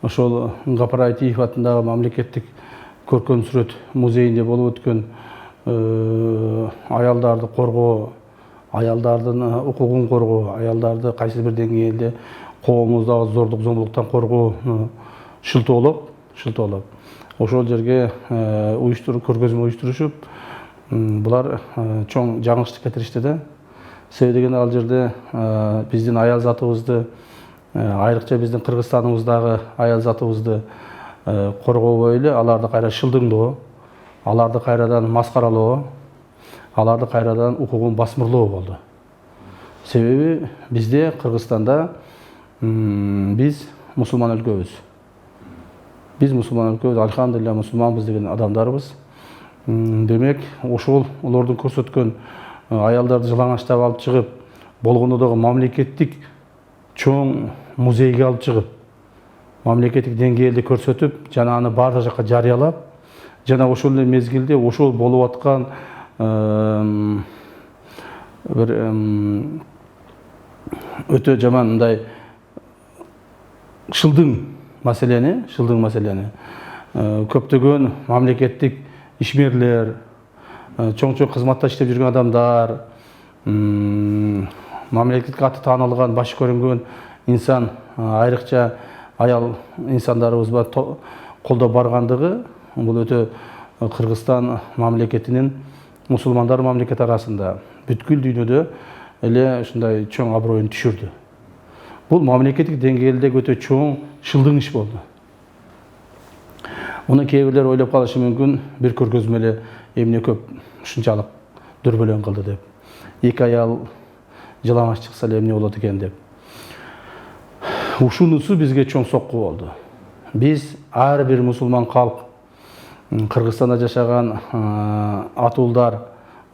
ошол Гапар Айтиев атындагы мамлекеттик көркөм сүрөт музейинде болуп өткөн аялдарды коргоо, аялдардын укугун коргоо, аялдарды кайсы бир деңгээлде коомумуздагы зордук зомбулуктан коргоо шылтоолоп ошол жерге көргөзмө уюштурушуп, булар чоң жаңылыштык кетиришти да. Себеби дегенде ал жерде биздин аял затыбызды, айрыкча биздин Кыргызстаныбыздагы аял затыбызды коргобой эле аларды кайра шылдыңдоо, аларды кайрадан маскаралоо, аларды кайрадан укугун басмырлоо болду. Себеби бизде Кыргызстанда биз мусулман өлкөбүз. Биз мусулман өлкөбүз, алхамдулилля мусулманбыз деген адамдарбыз. Демек, ошол олордун көрсөткөн аялдарды жылаңачтап алып чыгып, болгондо дагы мамлекеттик чоң музейге алып чыгып, мамлекеттик деңгээлде көрсөтүп, жана аны бардык жакка жарыялап, жана ошол эле мезгилде ошол болуп аткан бир өтө жаман мындай шылдың маселени көптөгөн мамлекеттик ишмерлер, чоң кызматта иштеп жүргөн адамдар, мамлекеттик аты таанылган, башы көрүнгөн инсан, айрыкча аял инсандарыбызга колдоп баргандыгы, бул өтө Кыргызстан мамлекетинин мусулмандар мамлекет арасында бүткүл дүйнөдө эле ушундай чоң аброюн түшүрдү. Бул мамлекеттик деңгээлде өтө чоң шылдың иш болду. Муну кээ бирлер ойлоп калышы мүмкүн, бир көргөзмө эле эмне көп ушунчалык дүрбөлөң кылды деп. Эки аял жылаңач чыкса эле эмне болот экен деп. Ушунусу бизге чоң сокку болду. Биз ар бир мусулман калк, Кыргызстанда жашаган атуулдар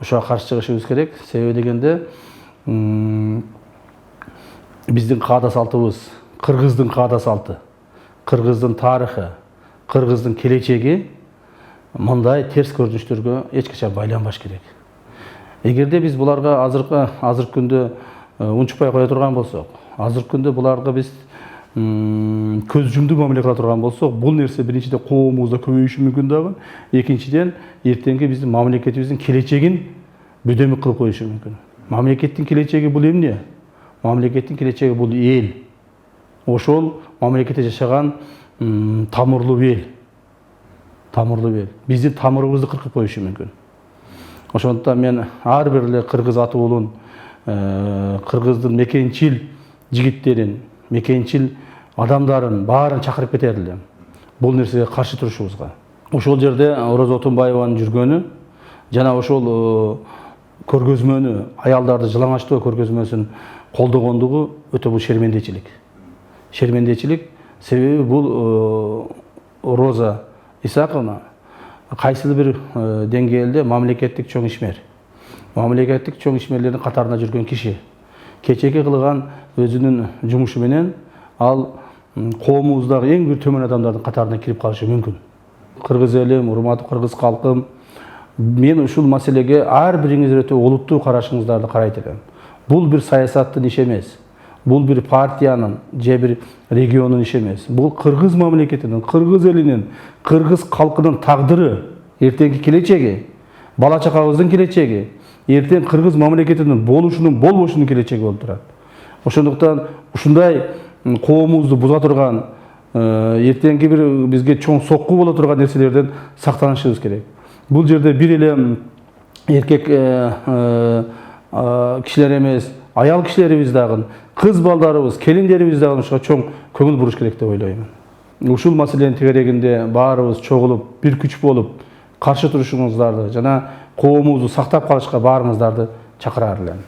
ошого каршы чыгышыбыз керек. Себеби дегенде биздин каада салтыбыз, кыргыздын каада салты, кыргыздын тарыхы, кыргыздын келечеги мындай терс көрүнүштөргө эч качан байланбаш керек. Эгерде биз буларга азыркы күндө унчукпай кое турган болсок, азыркы күндө буларга биз көз жумду мамиле кыла турган болсок, бул нерсе биринчиден коомубузда көбөйүшү мүмкүн дагы, экинчиден эртеңки биздин мамлекетибиздин келечегин бөдөмүк кылып коюшу мүмкүн. Мамлекеттин келечеги бул эмне? Мамлекеттин келечеги бул эл. Ошол мамлекетте жашаган тамырлуу эл. Биздин тамырыбызды кыркып коюшу мүмкүн. Ошондуктан мен ар бир эле кыргыз атуулун, кыргыздын мекенчил жигиттерин, мекенчил адамдарын баарын чакырып кетер элем. Бул нерсеге каршы турушубузга. Ошол жерде Орозо Отунбаеванын жүргөнү жана ошол көргөзмөнү, аялдарды жылаңачтоо көргөзмөсүн колдогондугу өтө бул шермендечилик. Себеби бул Роза Исаковна кайсыл бир деңгээлде мамлекеттик чоң ишмер. Мамлекеттик чоң ишмерлердин катарында жүргөн киши. Кечеги кылган өзүнүн жумушу менен ал коомубуздагы эң бир төмөн адамдардын катарына кирип калышы мүмкүн. Кыргыз элим, урматтуу кыргыз калкым, мен ушул маселеге ар бириңиз өтө олуттуу карашыңыздарды карайт элем. Бул бир саясаттын иши эмес. Бул бир партиянын же бир региондун иши эмес. Бул кыргыз мамлекетинин, кыргыз элинин, кыргыз калкынын тагдыры, эртеңки келечеги, бала чакабыздын келечеги, эртең кыргыз мамлекетинин болушунун, болбошунун келечеги болуп турат. Ошондуктан ушундай коомубузду буза турган, эртеңки бир бизге чоң сокку боло турган нерселерден сактанышыбыз керек. Бул жерде бир эле эркек кишилер эмес, аял кишилерибиз дагы, кыз балдарыбыз, келиндерибиз дагы ушуга чоң көңүл буруш керек деп ойлоймун. Ушул маселенин тегерегинде баарыбыз чогулуп, бир күч болуп, каршы турушуңуздарды жана коомубузду сактап калышка баарыңыздарды чакырар элем.